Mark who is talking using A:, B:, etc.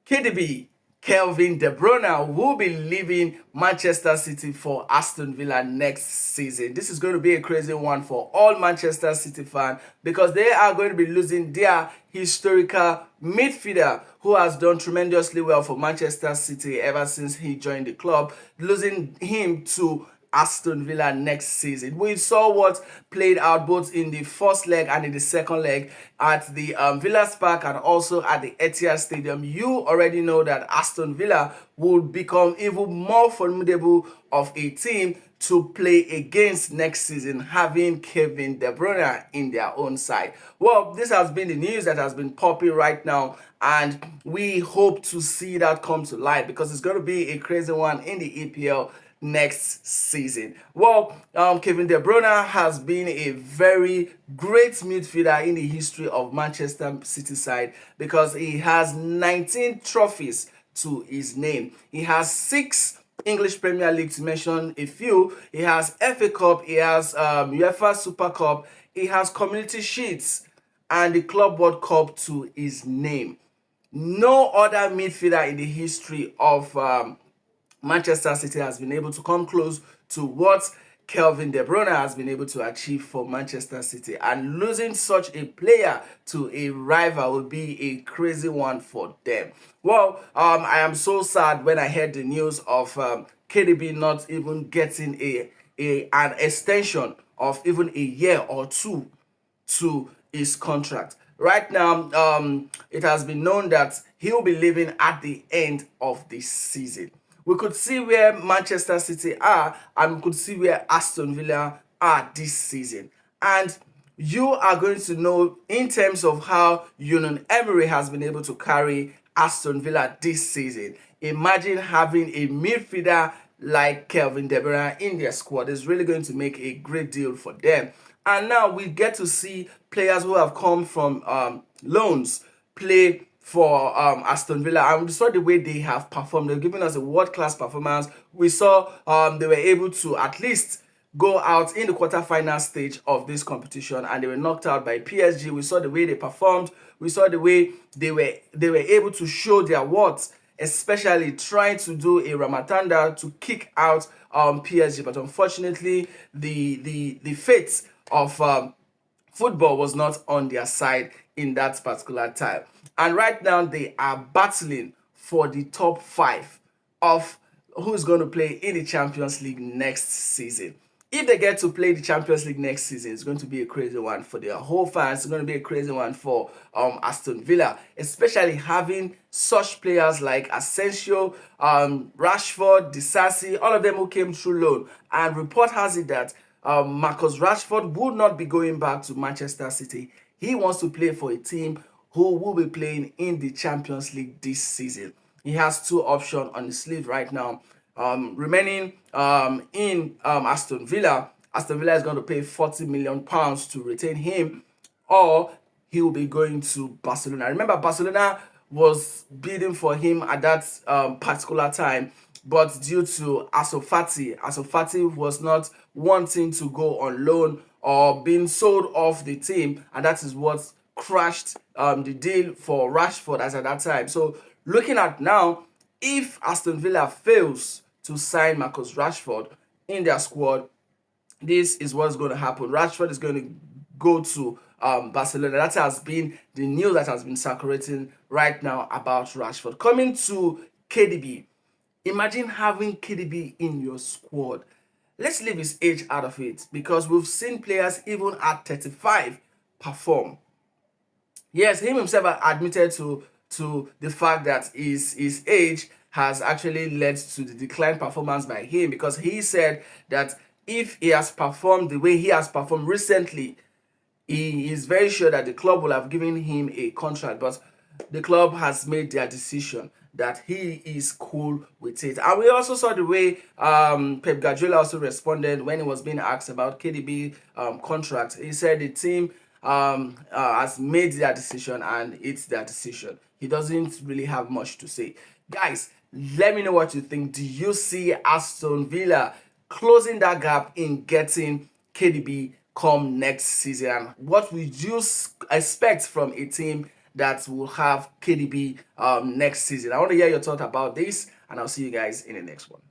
A: KDB, Kelvin De Bruyne, will be leaving Manchester City for Aston Villa next season. This is going to be a crazy one for all Manchester City fans because they are going to be losing their historical midfielder who has done tremendously well for Manchester City ever since he joined the club, losing him to Aston Villa next season. We saw what played out both in the first leg and in the second leg at the Villa's Park and also at the Etihad Stadium. You already know that Aston Villa would become even more formidable of a team to play against next season, having Kevin De Bruyne in their own side. Well, this has been the news that has been popping right now, and we hope to see that come to light because it's going to be a crazy one in the EPL next season. Well, Kevin De Bruyne has been a very great midfielder in the history of Manchester City side because he has 19 trophies to his name. He has 6 English Premier League, to mention a few. He has FA Cup, he has UEFA Super Cup, he has Community Shields and the Club World Cup to his name. No other midfielder in the history of Manchester City has been able to come close to what Kelvin De Bruyne has been able to achieve for Manchester City, and losing such a player to a rival will be a crazy one for them. Well, I am so sad when I heard the news of KDB not even getting an extension of even a year or two to his contract. Right now, it has been known that he will be leaving at the end of this season. We could see where Manchester City are and we could see where Aston Villa are this season. And you are going to know in terms of how Unai Emery has been able to carry Aston Villa this season. Imagine having a midfielder like Kelvin De Bruyne in their squad. Is really going to make a great deal for them. And now we get to see players who have come from loans play for Aston Villa, and we saw the way they have performed. They've given us a world-class performance. We saw they were able to at least go out in the quarter-final stage of this competition, and they were knocked out by PSG. We saw the way they performed. We saw the way they were able to show their worth, especially trying to do a Ramatanda to kick out PSG. But unfortunately, the fate of football was not on their side in that particular time. And right now they are battling for the top 5 of who's going to play in the Champions League next season. If they get to play the Champions League next season, it's going to be a crazy one for their whole fans. It's going to be a crazy one for Aston Villa, especially having such players like Asensio, Rashford, Disasi, all of them who came through loan. And report has it that Marcus Rashford would not be going back to Manchester City. He wants to play for a team who will be playing in the Champions League this season. He has 2 options on the sleeve right now. Remaining in Aston Villa. Aston Villa is going to pay £40 million to retain him, or he will be going to Barcelona. Remember, Barcelona was bidding for him at that particular time, but due to Ansu Fati was not wanting to go on loan or being sold off the team, and that is what crashed the deal for Rashford as at that time. So looking at now, if Aston Villa fails to sign Marcus Rashford in their squad, this is what's going to happen. Rashford is going to go to Barcelona. That has been the news that has been circulating right now about Rashford. Coming to KDB, imagine having KDB in your squad. Let's leave his age out of it because we've seen players even at 35 perform. Yes, him himself admitted to the fact that his age has actually led to the declined performance by him, because he said that if he has performed the way he has performed recently, he is very sure that the club will have given him a contract, but the club has made their decision that he is cool with it. And we also saw the way Pep Guardiola also responded when he was being asked about KDB contract. He said the team has made their decision and it's their decision. He doesn't really have much to say. Guys, let me know what you think. Do you see Aston Villa closing that gap in getting KDB come next season? And what would you expect from a team that will have KDB next season. I want to hear your thought about this, and I'll see you guys in the next one.